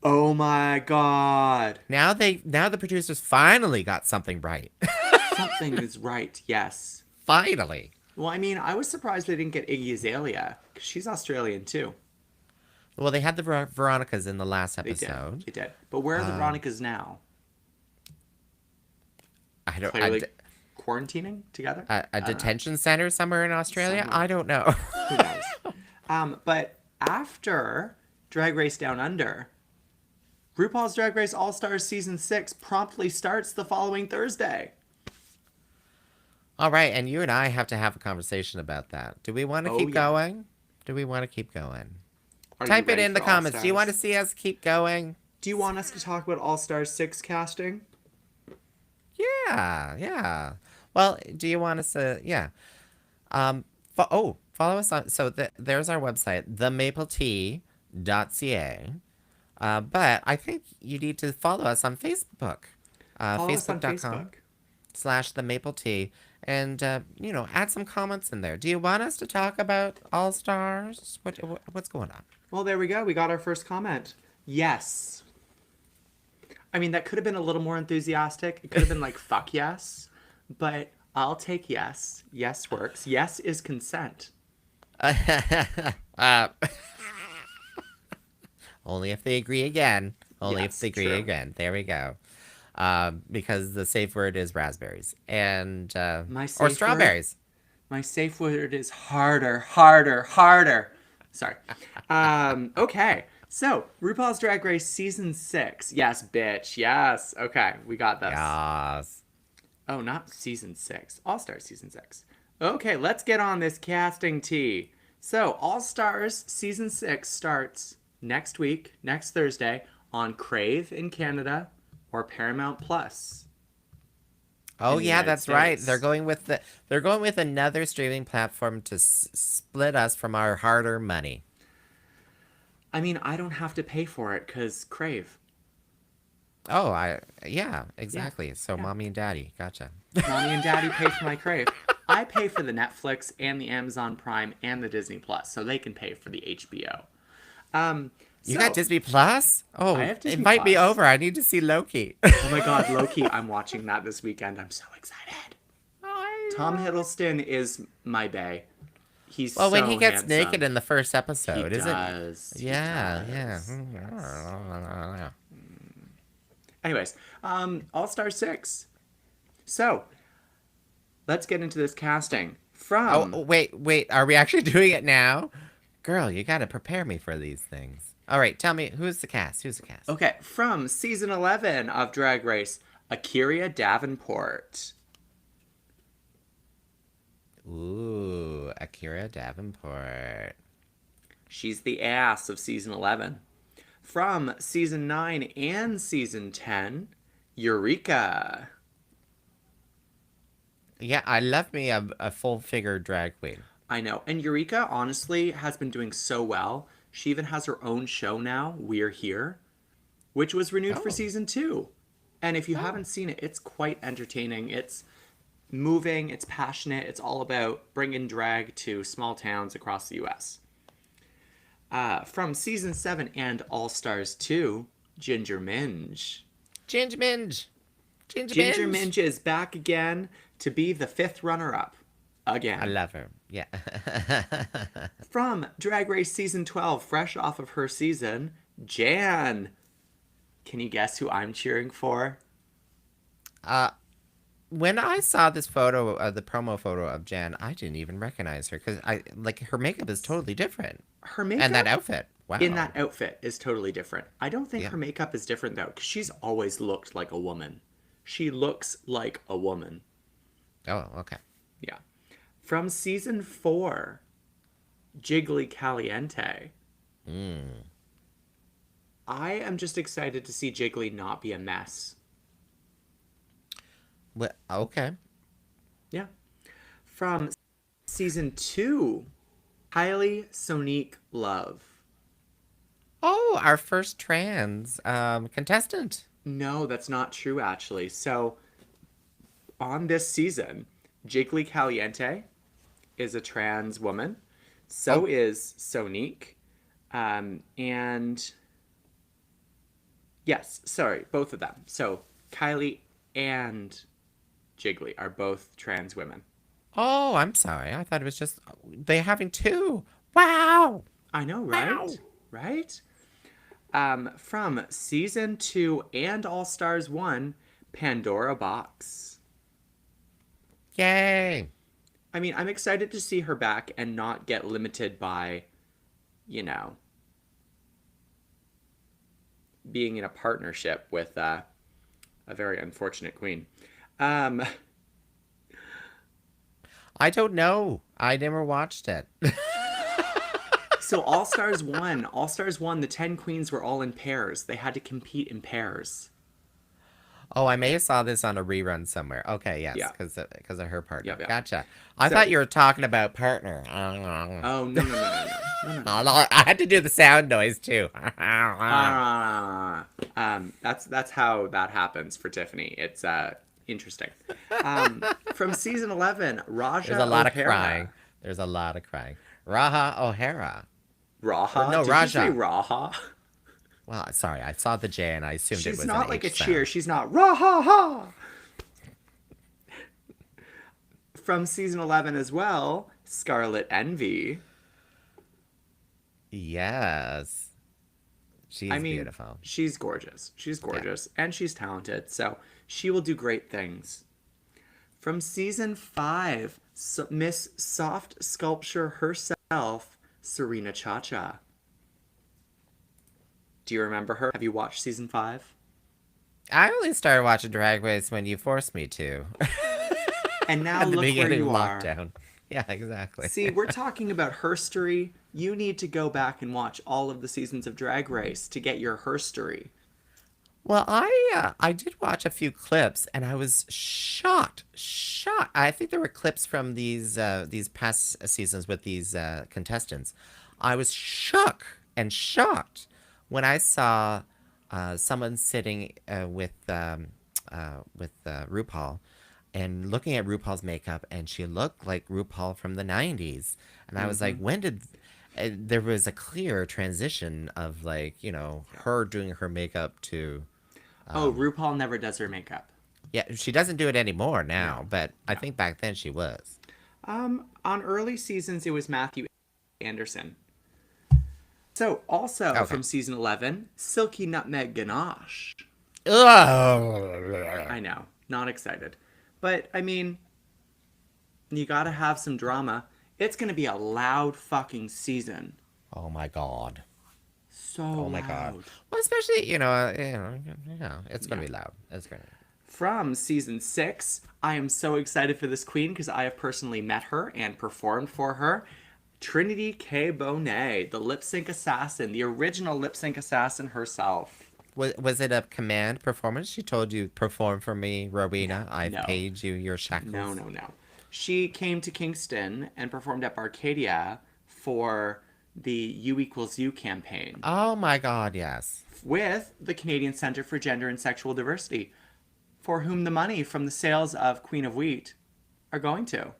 Oh my god. Now the producers finally got something right. Something is right, yes. Finally. Well, I mean, I was surprised they didn't get Iggy Azalea, because she's Australian too. Well, they had the Veronicas in the last They did. episode. They did. But where are the Veronicas now? I don't. Clearly quarantining together? A detention center somewhere in Australia? Somewhere. I don't know. Who knows? But after Drag Race Down Under, RuPaul's Drag Race All-Stars Season 6 promptly starts the following Thursday. All right, and you and I have to have a conversation about that. Do we want to Oh, keep yeah. going? Do we want to keep going? Are you Type it ready in the for comments. Do you want to All-Stars? see us keep going? Do you want us to talk about All-Stars 6 casting? Yeah, yeah. Well, do you want us to? Yeah. Follow us on. So there's our website, themapletea.ca. But I think you need to follow us on Facebook. Follow us on Facebook.com. Facebook. / the Maple Tea, and add some comments in there. Do you want us to talk about All Stars? What's going on? Well, there we go. We got our first comment. Yes. I mean, that could have been a little more enthusiastic. It could have been like, fuck yes. But I'll take yes. Yes works. Yes is consent. Only if they agree again. Only if Yes, they agree true. again. There we go. Because the safe word is raspberries and My or safe word? strawberries. My safe word is harder, harder, harder. Sorry. Okay. So, RuPaul's Drag Race Season 6. Yes, bitch. Yes. Okay, we got this. Yes. Oh, not Season 6. All-Star Season 6. Okay, let's get on this casting tea. So, All-Stars Season 6 starts next week, next Thursday, on Crave in Canada or Paramount Plus. Oh in the yeah, United that's right. States. They're going with another streaming platform to split us from our harder money. I mean, I don't have to pay for it because Crave. Oh, yeah, exactly. So mommy and daddy, gotcha. Mommy and Daddy pay for my Crave. I pay for the Netflix and the Amazon Prime and the Disney Plus, so they can pay for the HBO. You got Disney Plus? Oh, I have Disney invite me Plus. over. I need to see Loki. Oh my god, Loki, I'm watching that this weekend. I'm so excited. Tom Hiddleston is my bae. He's Well, when so he gets handsome. naked in the first he episode, is it? does. He Yeah, does. yeah. Anyways, All-Star 6. So, let's get into this casting. From... Oh, wait. Are we actually doing it now? Girl, you got to prepare me for these things. All right, tell me, who's the cast? Okay, from Season 11 of Drag Race, Akira Davenport. Ooh, Akira Davenport. She's the ass of Season 11. From Season 9 and Season 10, Eureka. Yeah, I love me a full-figure drag queen. I know. And Eureka, honestly, has been doing so well. She even has her own show now, We're Here, which was renewed for Oh. Season 2. And if you haven't seen it, it's quite entertaining. It's moving, it's passionate, it's all about bringing drag to small towns across the U.S. From Season 7 and All-Stars 2, Ginger Minge. Ginger Minge. Ginger Minge is back again to be the 5th runner-up. Again. I love her. Yeah. From Drag Race Season 12, fresh off of her season, Jan. Can you guess who I'm cheering for? when I saw this photo, the promo photo of Jan, I didn't even recognize her because I like her makeup is totally different, Her and that makeup outfit. in Wow. that outfit is totally different. I don't think Yeah. her makeup is different though, because she's always looked like a woman. She looks like a woman. Oh, okay. Yeah. From season 4, Jiggly Caliente. Mm. I am just excited to see Jiggly not be a mess. Well, okay. Yeah. From season 2, Kylie Sonique Love. Oh, our first trans contestant. No, that's not true actually. So, on this season, Jiggly Caliente is a trans woman. So Oh, is Sonique. And yes, sorry, both of them. So Kylie and Jiggly are both trans women. oh, I'm sorry. I thought it was just they having two. Wow. I know, Wow. right? Right? From season 2 and All Stars 1, Pandora Box. Yay. I mean, I'm excited to see her back and not get limited by, you know, being in a partnership with a very unfortunate queen. Um, I don't know. I never watched it. so All Stars 1, the 10 queens were all in pairs. They had to compete in pairs. Oh, I may have saw this on a rerun somewhere. Okay, yes, Yeah, because of her partner. yeah, yeah. Gotcha. I thought So, you were talking about partner. oh no no no no no no no no. I had to do the sound noise too. That's how that happens for Tyffanie. It's interesting. From season 11, There's a Raja lot of crying. O'Hara. There's a lot of crying. Raha O'Hara. Or Raha? no, Did you say Raja. Raha? Well, sorry, I saw the J and I assumed it She's was an not like a H cheer. sound. She's not Raha ha. From season 11 as well, Scarlet Envy. Yes. I She's mean, beautiful. she's gorgeous. She's Yeah. gorgeous. And she's talented. So she will do great things. From season 5, Miss Soft Sculpture herself, Serena Chacha. Do you remember her? Have you watched season 5? I only started watching Drag Race when you forced me to. And now At the look where beginning of you are. lockdown. Yeah, exactly. See, we're talking about herstory. You need to go back and watch all of the seasons of Drag Race to get your herstory. Well, I did watch a few clips and I was shocked. Shocked. I think there were clips from these past seasons with these contestants. I was shocked when I saw someone sitting with RuPaul and looking at RuPaul's makeup, and she looked like RuPaul from the '90s. And I was like, Mm-hmm. when did there was a clear transition of like Yeah. her doing her makeup to Oh, RuPaul never does her makeup. yeah, she doesn't do it anymore No, now, but I no. think back then she was. On early seasons, it was Matthew Anderson. So, also Okay. from season 11, Silky Nutmeg Ganache. Ugh. I know, not excited. But, I mean, you gotta have some drama. It's gonna be a loud fucking season. Oh my god. So Oh my god. loud. Well, especially it's gonna Yeah. be loud. It's gonna. From season 6, I am so excited for this queen because I have personally met her and performed for her. Trinity K. Bonet, the lip sync assassin, the original lip sync assassin herself. Was it a command performance? She told you perform for me, Rowena. I've No, paid you your no, shackles. no, no. She came to Kingston and performed at Barcadia for the U equals U campaign Oh my god, yes. with the Canadian Centre for Gender and Sexual Diversity, for whom the money from the sales of Queen of Wheat are going to.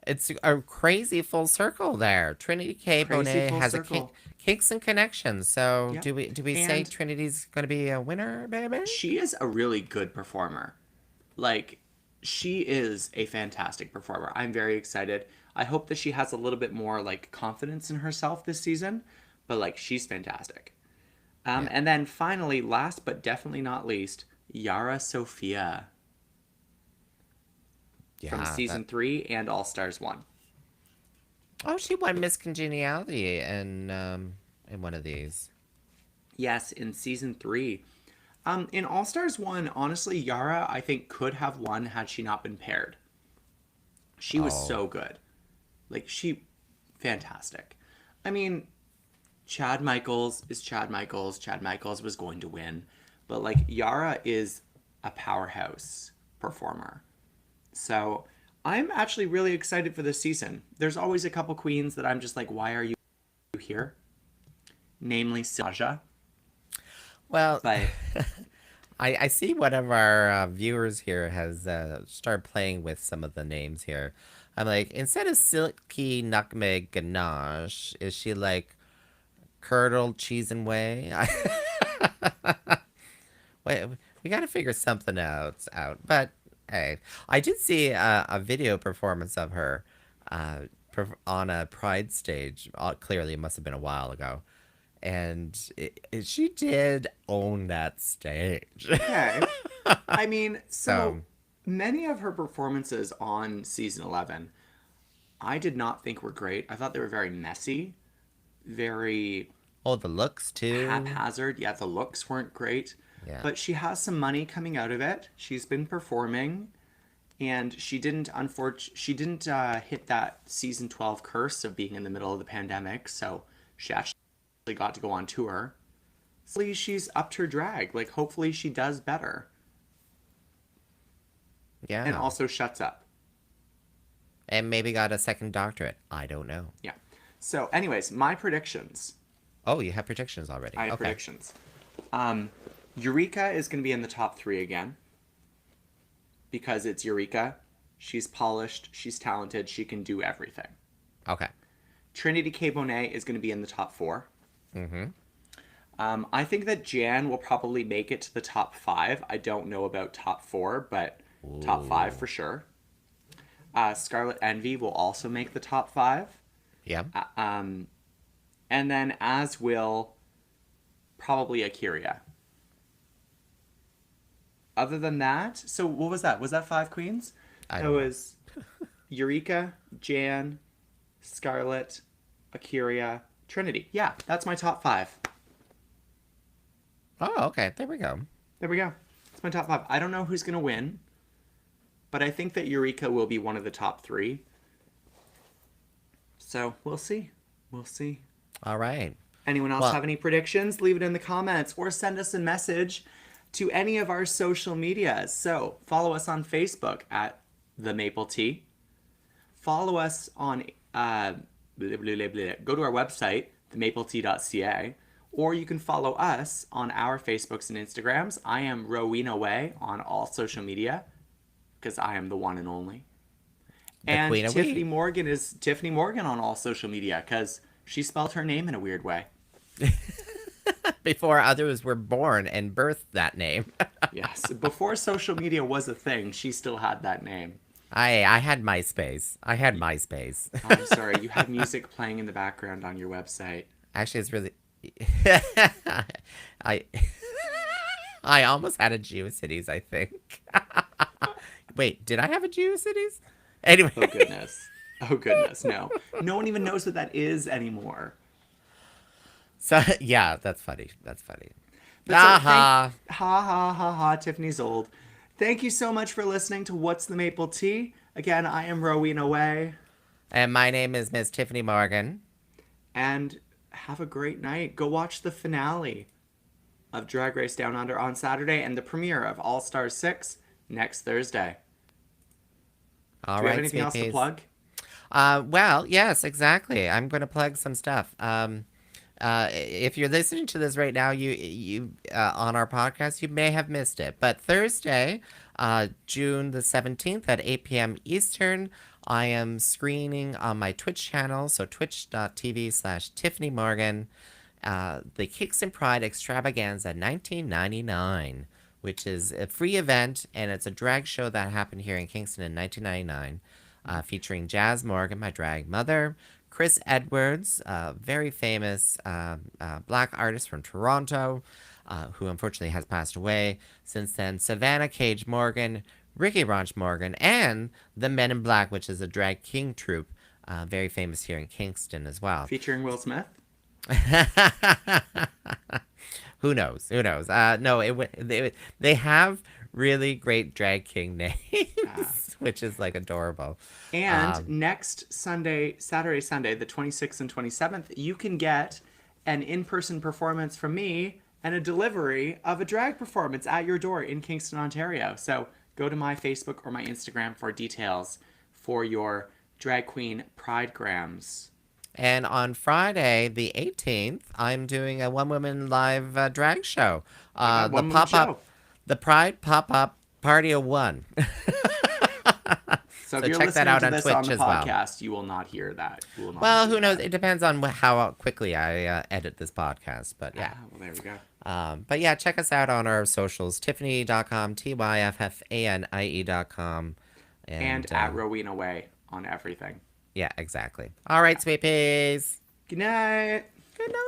It's a crazy full circle there. Trinity K. Crazy Bonet full has circle. kinks and connections. So Yep. do we say And Trinity's gonna be a winner, baby? she is a really good performer. Like, she is a fantastic performer. I'm very excited. I hope that she has a little bit more like confidence in herself this season, but like she's fantastic. Yeah. And then finally, last but definitely not least, Yara Sophia. from Yeah, that. season 3 and All Stars 1. Oh, she won Miss Congeniality in one of these. Yes, in season 3. In All Stars 1, honestly, Yara, I think, could have won had she not been paired. She was Oh, so good. Like, fantastic. I mean, Chad Michaels is Chad Michaels. Chad Michaels was going to win. But, like, Yara is a powerhouse performer. So, I'm actually really excited for this season. There's always a couple queens that I'm just like, why are you here? Namely, Saja. well, But I see one of our viewers here has started playing with some of the names here. I'm like, instead of Silky Nutmeg Ganache, is she like Curdled Cheese and Whey? Wait, we got to figure something out. But hey, I did see a video performance of her uh, on a Pride stage. Clearly, it must have been a while ago, and she did own that stage. okay. I mean, so So, many of her performances on season 11, I did not think were great. I thought they were very messy, very oh, the looks too. haphazard. Yeah, the looks weren't great, Yeah. but she has some money coming out of it. She's been performing, and she didn't hit that season 12 curse of being in the middle of the pandemic, so she actually got to go on tour. Hopefully she's upped her drag. Like, hopefully she does better. And Yeah. also shuts up. And maybe got a second doctorate. I don't know. Yeah. So, anyways, my predictions. Oh, you have predictions already. I have Okay. predictions. Eureka is going to be in the top 3 again because it's Eureka. She's polished, she's talented, she can do everything. Okay. Trinity K. Bonet is going to be in the top 4. Mm-hmm. I think that Jan will probably make it to the top 5. I don't know about top 4, but top 5 for sure. Scarlet Envy will also make the top 5. Yeah. And then as will probably Akira. Other than that, so what was that? Was that 5 queens? I That don't know. was Eureka, Jan, Scarlet, Akira, Trinity. Yeah, that's my top 5. Oh, okay. There we go. There we go. It's my top 5. I don't know who's going to win, but I think that Eureka will be one of the top 3. So we'll see. We'll see. All right. Anyone else Well, have any predictions? Leave it in the comments or send us a message to any of our social medias. So follow us on Facebook at The Maple Tea. Follow us on, go to our website, themapletea.ca, or you can follow us on our Facebooks and Instagrams. I am Rowena Whey on all social media because I am the one and only. the And Queen of Tyffanie Wheat. Morgan is Tyffanie Morgan on all social media because she spelled her name in a weird way. Before others were born and birthed that name. Yes, before social media was a thing, she still had that name. I had MySpace. I had MySpace. I'm sorry, you had music playing in the background on your website. Actually, it's really. I I almost had a GeoCities, I think. Wait, did I have a GeoCities? Anyway. Oh goodness. Oh goodness, no. No one even knows what that is anymore. So yeah, that's funny. That's funny. But so Aha. ha, Tiffany's old. Thank you so much for listening to What's the Maple Tea? Again, I am Rowena Whey. And my name is Miss Tyffanie Morgan. And have a great night. Go watch the finale of Drag Race Down Under on Saturday and the premiere of All Stars 6 next Thursday. All Do we right, have anything else to sweeties. plug? Well, yes, exactly. I'm going to plug some stuff. If you're listening to this right now, you on our podcast, you may have missed it. But Thursday, June the 17th at 8 p.m. Eastern, I am screening on my Twitch channel, so twitch.tv/Tyffanie Morgan, the Kicks and Pride Extravaganza 1999, which is a free event, and it's a drag show that happened here in Kingston in 1999, featuring Jazz Morgan, my drag mother, Chris Edwards, a very famous black artist from Toronto, who unfortunately has passed away since then, Savannah Cage Morgan, Ricky Branch Morgan, and the Men in Black, which is a drag king troupe, very famous here in Kingston as well. Featuring Will Smith. Who knows? Who knows? No, they have really great drag king names, which is like adorable. And next Saturday, Sunday, the 26th and 27th, you can get an in-person performance from me and a delivery of a drag performance at your door in Kingston, Ontario. So go to my Facebook or my Instagram for details for your drag queen pride grams. And on Friday, the 18th, I'm doing a one-woman live drag show. The pop-up, the Pride Pop-Up Party of One. So if So you're check that listening out to on this Twitch on the as well. podcast, you will not hear that. You will not Well, see who knows? that. It depends on how quickly I edit this podcast. But yeah. Well, there we go. But yeah, check us out on our socials. Tyffanie.com, Tyffanie.com. And at Rowena Whey on everything. Yeah, exactly. All right, sweet peas. Good night. Good night.